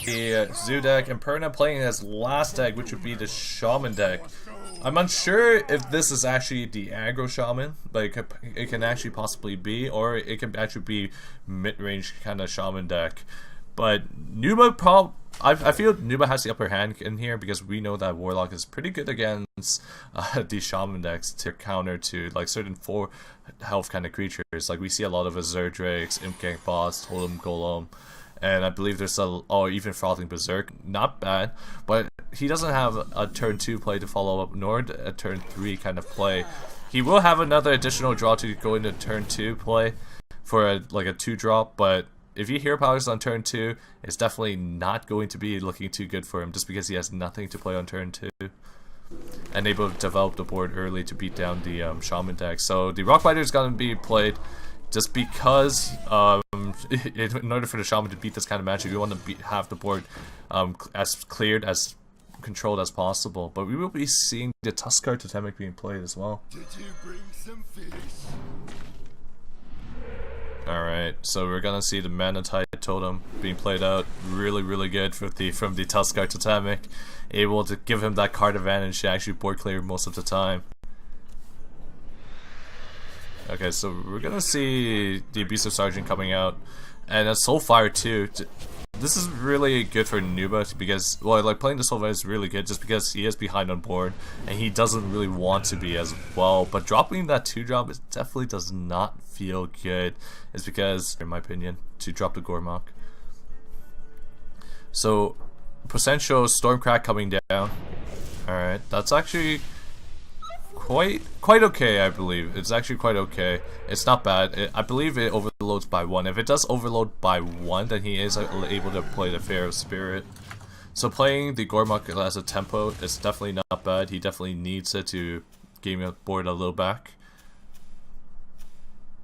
the Zoo deck, and Perna playing his last deck, which would be the Shaman deck. I'm unsure if this is actually the aggro Shaman, but it can actually possibly be, or it can actually be mid-range kind of Shaman deck. But Nuba I feel Nuba has the upper hand in here because we know that Warlock is pretty good against these Shaman decks to counter to like certain 4 health kind of creatures. Like we see a lot of Azurdrakes, Imp Gank Boss, Totem Golem, and I believe there's even Frothing Berserk. Not bad, but he doesn't have a turn 2 play to follow up, nor a turn 3 kind of play. He will have another additional draw to go into turn 2 play for like a 2-drop, but if he hero powers on turn 2, it's definitely not going to be looking too good for him just because he has nothing to play on turn 2. And able to develop the board early to beat down the Shaman deck. So the Rockbiter is going to be played just because in order for the Shaman to beat this kind of matchup, you want to have the board as cleared, as controlled as possible. But we will be seeing the Tuskar Totemic being played as well. Did you bring some fish? Alright, so we're gonna see the Mana Tide Totem being played out really good from the Tuskar Totemic, able to give him that card advantage to actually board clear most of the time. Okay, so we're gonna see the Abusive Sergeant coming out, and a Soulfire too. This is really good for Nuba because, well, like playing the Soulfire is really good just because he is behind on board and he doesn't really want to be as well. But dropping that 2-drop, it definitely does not feel good. It's because, in my opinion, to drop the Gormok. So, potential Stormcrack coming down. Alright, that's actually quite okay, I believe. It's actually quite okay. It's not bad. I believe it overloads by 1. If it does overload by 1, then he is able to play the Pharaoh Spirit. So playing the Gormok as a tempo is definitely not bad. He definitely needs it to game the board a little back.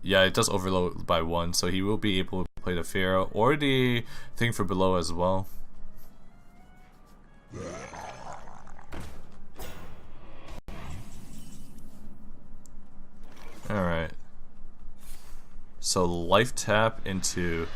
Yeah, it does overload by 1, so he will be able to play the Pharaoh or the thing for below as well. Alright. So life tap into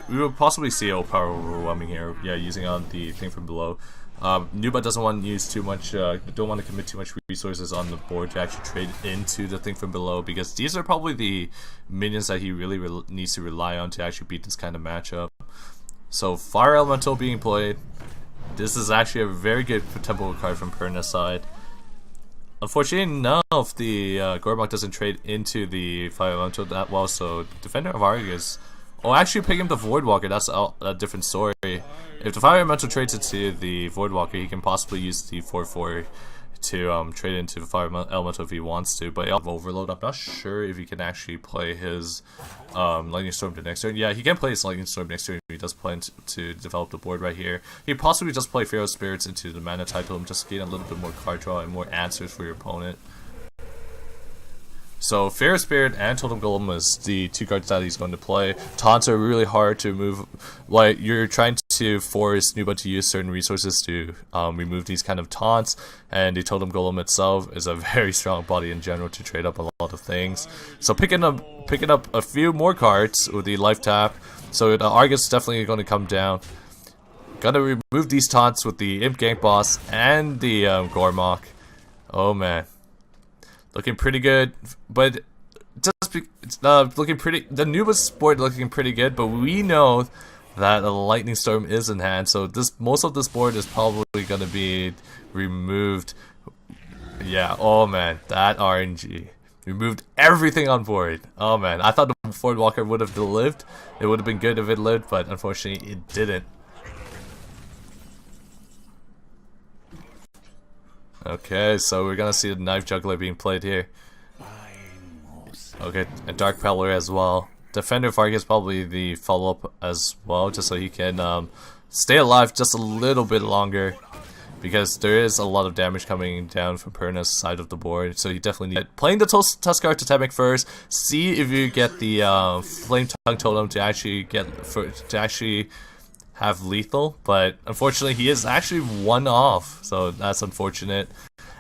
we will possibly see power overwhelming here, yeah, using on the thing from below. Nuba doesn't want to use too much, don't want to commit too much resources on the board to actually trade into the thing from below, because these are probably the minions that he really needs to rely on to actually beat this kind of matchup. So Fire Elemental being played. This is actually a very good tempo card from Perna's side. Unfortunately enough, the Gormok doesn't trade into the Fire Elemental that well, so Defender of Argus. Oh, actually picking up the Voidwalker, that's a different story. If the Fire Elemental trades into the Voidwalker, he can possibly use the 4/4 to trade into the Fire Elemental if he wants to, but he'll have Overload. I'm not sure if he can actually play his Lightning Storm to next turn. Yeah, he can play his Lightning Storm next turn if he does plan to develop the board right here. He possibly just play Pharaoh Spirits into the Mana Tide Totem just to gain a little bit more card draw and more answers for your opponent. So Pharaoh Spirit and Totem Golem is the 2 cards that he's going to play. Taunts are really hard to move. Like, you're trying to force Nuba to use certain resources to remove these kind of taunts, and the Totem Golem itself is a very strong body in general to trade up a lot of things. So picking up a few more cards with the life tap. So the Argus is definitely going to come down. Gonna remove these taunts with the Imp Gank Boss and the Gormok. Oh man. Looking pretty good, but looking pretty. The Nuba's board looking pretty good, but we know that a Lightning Storm is in hand, so most of this board is probably gonna be removed. Yeah. Oh man, that RNG removed everything on board. Oh man, I thought the Voidwalker would have lived. It would have been good if it lived, but unfortunately, it didn't. Okay, so we're gonna see the Knife Juggler being played here. Okay, a Dark Peddler as well. Defender of Argus is probably the follow-up as well, just so he can stay alive just a little bit longer, because there is a lot of damage coming down from Perna's side of the board, so he definitely needs playing the Tuskar Totemic first. See if you get the Flame Tongue Totem to actually have lethal, but unfortunately he is actually 1 off, so that's unfortunate.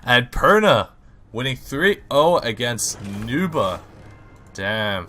And Perna winning 3-0 against Nuba. Damn.